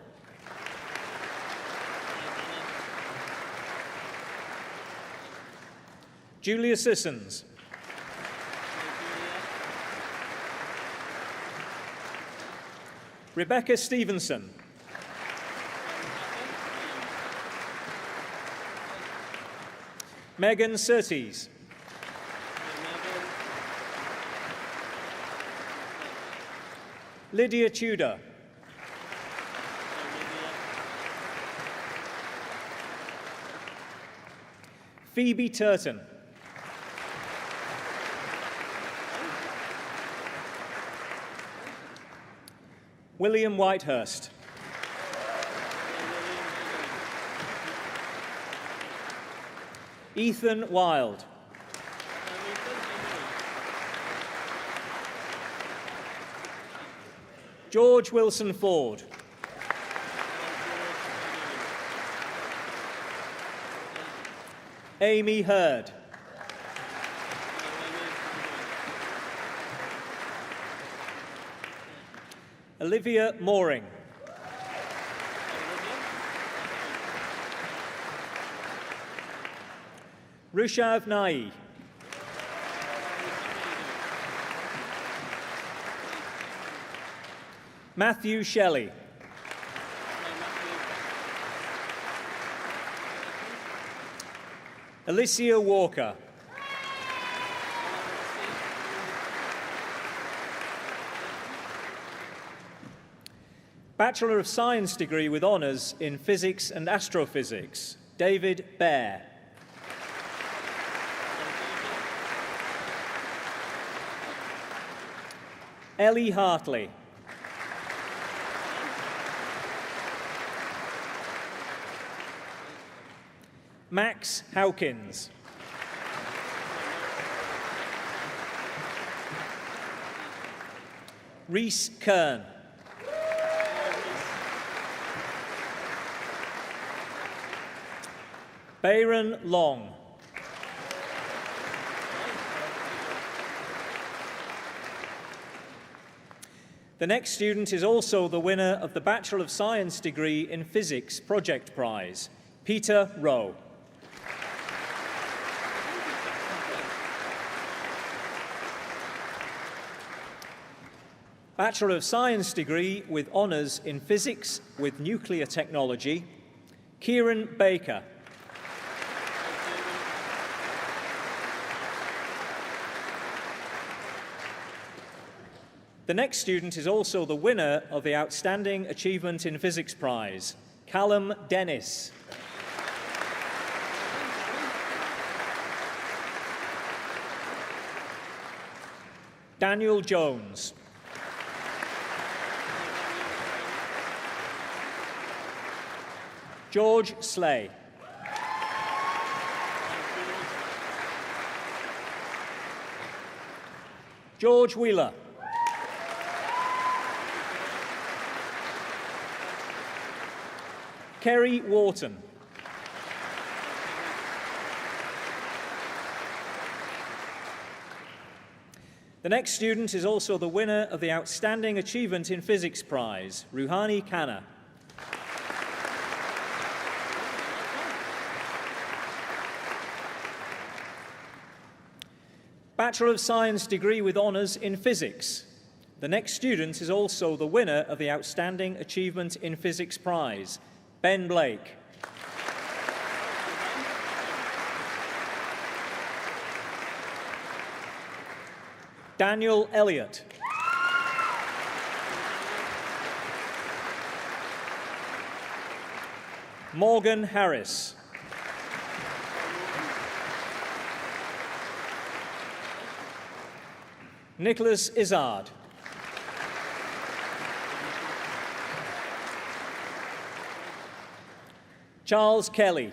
Julia Sissons. Rebecca Stevenson. Megan Surtees. Lydia Tudor. Phoebe Turton. William Whitehurst. Ethan Wild. George Wilson Ford. Amy Hurd. Olivia Mooring. Rushav Nai. Matthew Shelley. Alicia Walker. Bachelor of Science degree with honours in Physics and Astrophysics, David Baer. Ellie Hartley. Max Howkins. Reese Kern. Bayron Long. The next student is also the winner of the Bachelor of Science degree in Physics Project Prize, Peter Rowe. Bachelor of Science degree with honours in Physics with Nuclear Technology, Kieran Baker. The next student is also the winner of the Outstanding Achievement in Physics Prize, Callum Dennis. Daniel Jones. George Slay. George Wheeler. Kerry Wharton. The next student is also the winner of the Outstanding Achievement in Physics Prize, Ruhani Khanna. Bachelor of Science degree with honours in Physics. The next student is also the winner of the Outstanding Achievement in Physics Prize, Ben Blake. Daniel Elliott. Morgan Harris. Nicholas Izzard. Charles Kelly.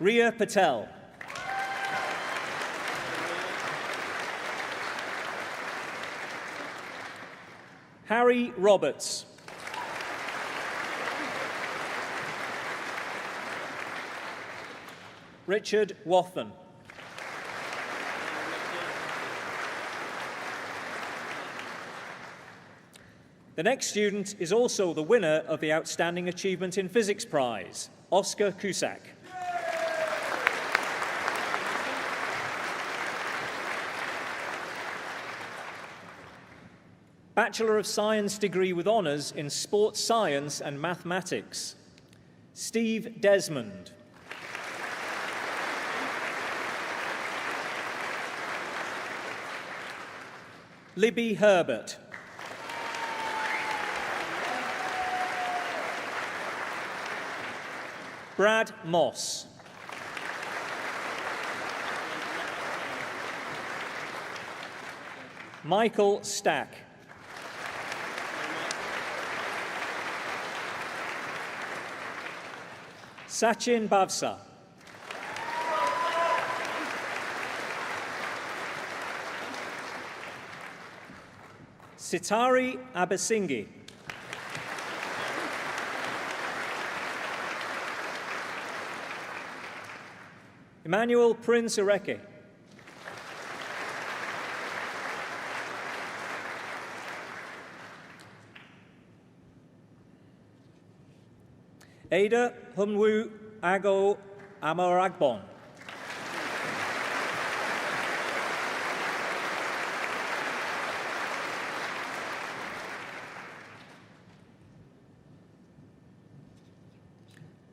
Ria Patel. Harry Roberts. Richard Wathen. The next student is also the winner of the Outstanding Achievement in Physics Prize, Oscar Cusack. Bachelor of Science degree with honours in Sports Science and Mathematics, Steve Desmond. Libby Herbert. Brad Moss. Michael Stack. Sachin Bavsa. Sitari Abasinghi. Emmanuel Prince Areke. Ada Humwu Ago Amoragbon.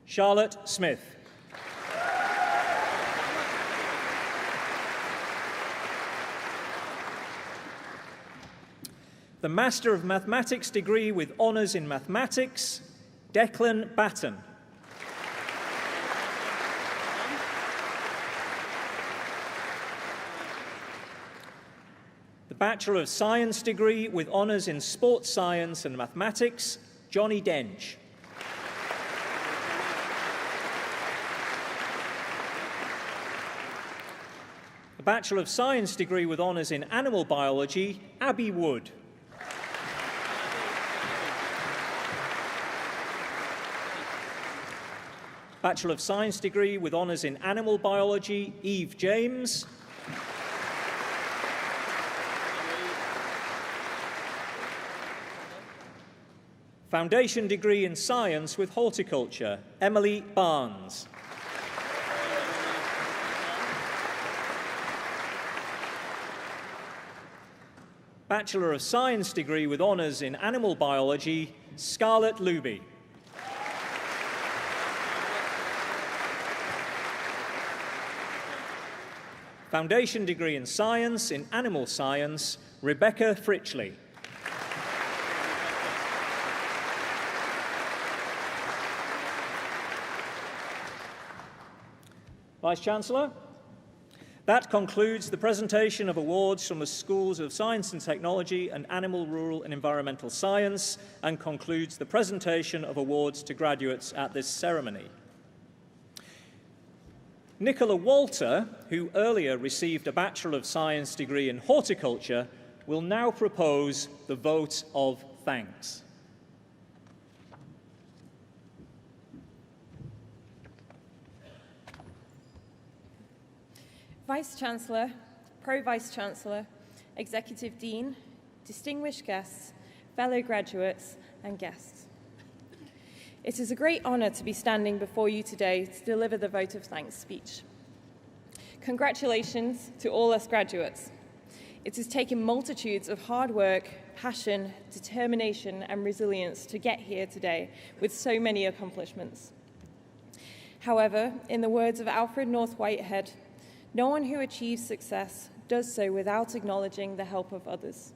Charlotte Smith. The Master of Mathematics degree with honours in Mathematics, Declan Batten. The Bachelor of Science degree with honours in Sports Science and Mathematics, Johnny Dench. The Bachelor of Science degree with honours in Animal Biology, Abby Wood. Bachelor of Science degree with honours in Animal Biology, Eve James. Foundation degree in Science with Horticulture, Emily Barnes. Bachelor of Science degree with honours in Animal Biology, Scarlett Luby. Foundation degree in Science in Animal Science, Rebecca Fritchley. Vice-Chancellor, that concludes the presentation of awards from the Schools of Science and Technology and Animal, Rural and Environmental Science, and concludes the presentation of awards to graduates at this ceremony. Nicola Walter, who earlier received a Bachelor of Science degree in Horticulture, will now propose the vote of thanks.
Vice-Chancellor, Pro-Vice-Chancellor, Executive Dean, distinguished guests, fellow graduates and guests. It is a great honour to be standing before you today to deliver the vote of thanks speech. Congratulations to all us graduates. It has taken multitudes of hard work, passion, determination and resilience to get here today with so many accomplishments. However, in the words of Alfred North Whitehead, no one who achieves success does so without acknowledging the help of others.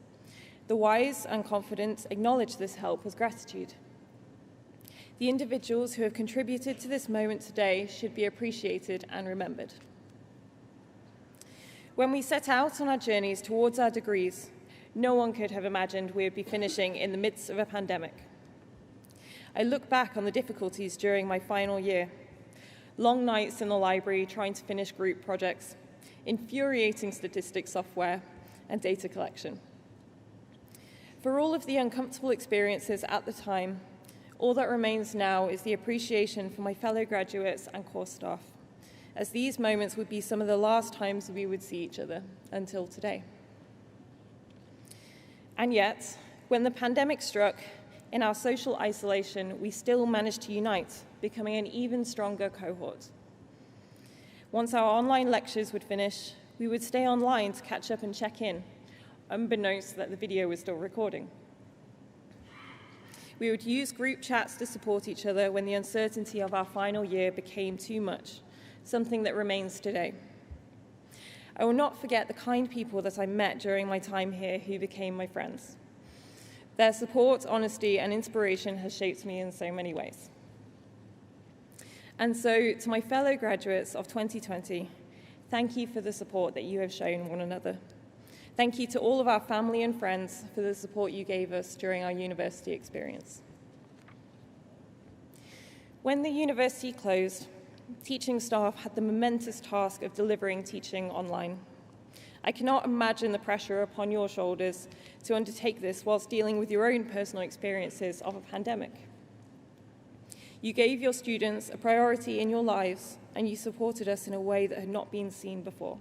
The wise and confident acknowledge this help as gratitude. The individuals who have contributed to this moment today should be appreciated and remembered. When we set out on our journeys towards our degrees, no one could have imagined we would be finishing in the midst of a pandemic. I look back on the difficulties during my final year. long nights in the library trying to finish group projects, infuriating statistics software, and data collection. For all of the uncomfortable experiences at the time, all that remains now is the appreciation for my fellow graduates and course staff, as these moments would be some of the last times we would see each other until today. And yet, when the pandemic struck, in our social isolation, we still managed to unite, becoming an even stronger cohort. Once our online lectures would finish, we would stay online to catch up and check in, unbeknownst that the video was still recording. We would use group chats to support each other when the uncertainty of our final year became too much, something that remains today. I will not forget the kind people that I met during my time here who became my friends. Their support, honesty, and inspiration has shaped me in so many ways. And so, to my fellow graduates of 2020, thank you for the support that you have shown one another. Thank you to all of our family and friends for the support you gave us during our university experience. When the university closed, teaching staff had the momentous task of delivering teaching online. I cannot imagine the pressure upon your shoulders to undertake this whilst dealing with your own personal experiences of a pandemic. You gave your students a priority in your lives, and you supported us in a way that had not been seen before.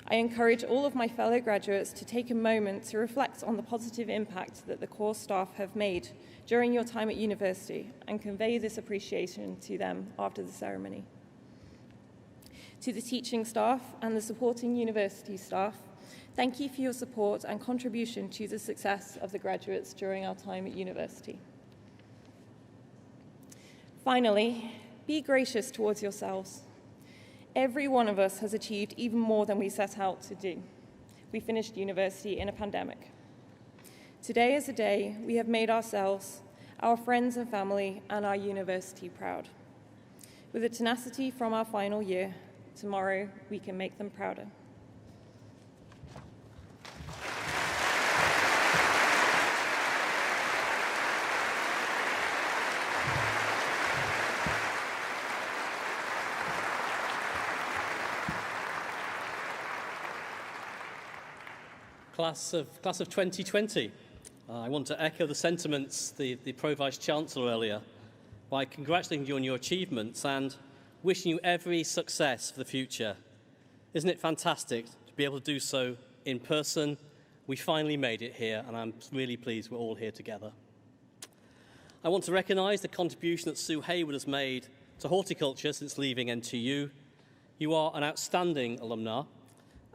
I encourage all of my fellow graduates to take a moment to reflect on the positive impact that the course staff have made during your time at university and convey this appreciation to them after the ceremony. To the teaching staff and the supporting university staff, thank you for your support and contribution to the success of the graduates during our time at university. Finally, be gracious towards yourselves. Every one of us has achieved even more than we set out to do. We finished university in a pandemic. Today is a day we have made ourselves, our friends and family, and our university proud. With the tenacity from our final year, tomorrow we can make them prouder.
Class of 2020, I want to echo the sentiments the Pro-Vice-Chancellor earlier by congratulating you on your achievements and wishing you every success for the future. Isn't it fantastic to be able to do so in person? We finally made it here, and I'm really pleased we're all here together. I want to recognise the contribution that Sue Hayward has made to horticulture since leaving NTU. You are an outstanding alumna,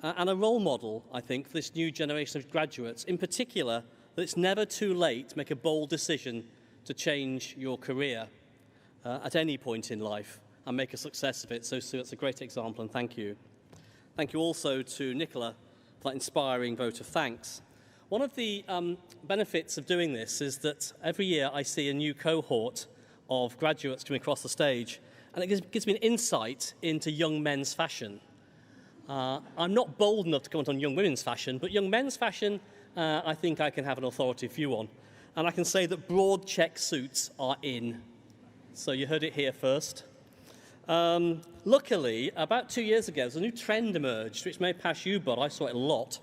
and a role model, I think, for this new generation of graduates, in particular, that it's never too late to make a bold decision to change your career at any point in life and make a success of it. So, Sue, it's a great example, and thank you. Thank you also to Nicola for that inspiring vote of thanks. One of the benefits of doing this is that every year I see a new cohort of graduates coming across the stage, and it gives me an insight into young men's fashion. I'm not bold enough to comment on young women's fashion, but young men's fashion, I think I can have an authoritative view on. And I can say that broad check suits are in. So you heard it here first. Luckily, about 2 years ago, there's a new trend emerged, which may pass you, but I saw it a lot,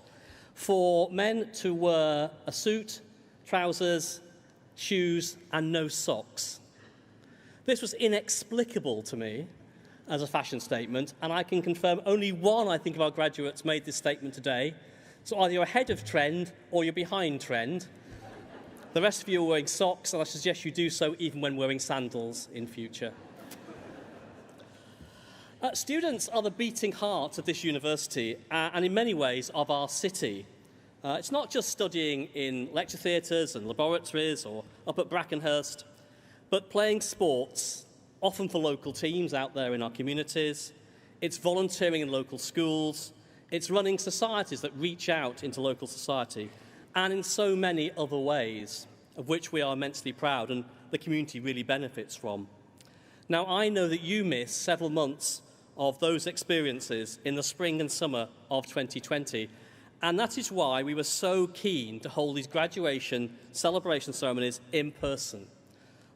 for men to wear a suit, trousers, shoes, and no socks. This was inexplicable to me as a fashion statement, and I can confirm only one, I think, of our graduates made this statement today. So either you're ahead of trend or you're behind trend. The rest of you are wearing socks, and I suggest you do so even when wearing sandals in future. Students are the beating heart of this university and in many ways of our city. It's not just studying in lecture theatres and laboratories or up at Brackenhurst, but playing sports, often for local teams out there in our communities. It's volunteering in local schools. It's running societies that reach out into local society, and in so many other ways, of which we are immensely proud and the community really benefits from. Now, I know that you missed several months of those experiences in the spring and summer of 2020, and that is why we were so keen to hold these graduation celebration ceremonies in person.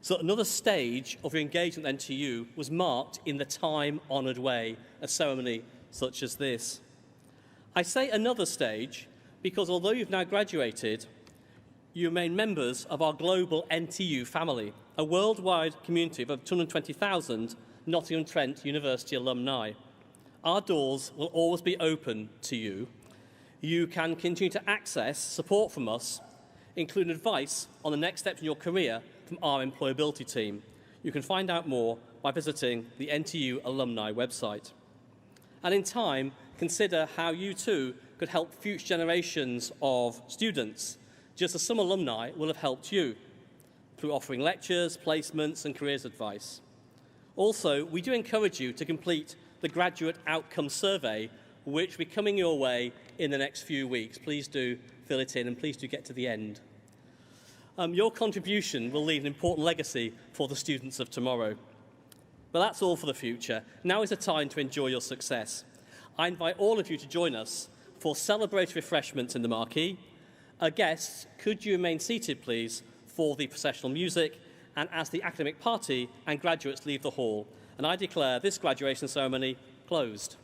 So another stage of your engagement at NTU was marked in the time-honoured way, a ceremony such as this. I say another stage because although you've now graduated, you remain members of our global NTU family, a worldwide community of over 220,000 Nottingham Trent University alumni. Our doors will always be open to you. You can continue to access support from us, including advice on the next steps in your career from our employability team. You can find out more by visiting the NTU alumni website. And in time, consider how you too could help future generations of students, just as some alumni will have helped you through offering lectures, placements, and careers advice. Also, we do encourage you to complete the Graduate Outcome Survey, which will be coming your way in the next few weeks. Please do fill it in and please do get to the end. Your contribution will leave an important legacy for the students of tomorrow. But that's all for the future. Now is the time to enjoy your success. I invite all of you to join us for celebratory refreshments in the marquee. Guests, could you remain seated, please, for the processional music and as the academic party and graduates leave the hall. And I declare this graduation ceremony closed.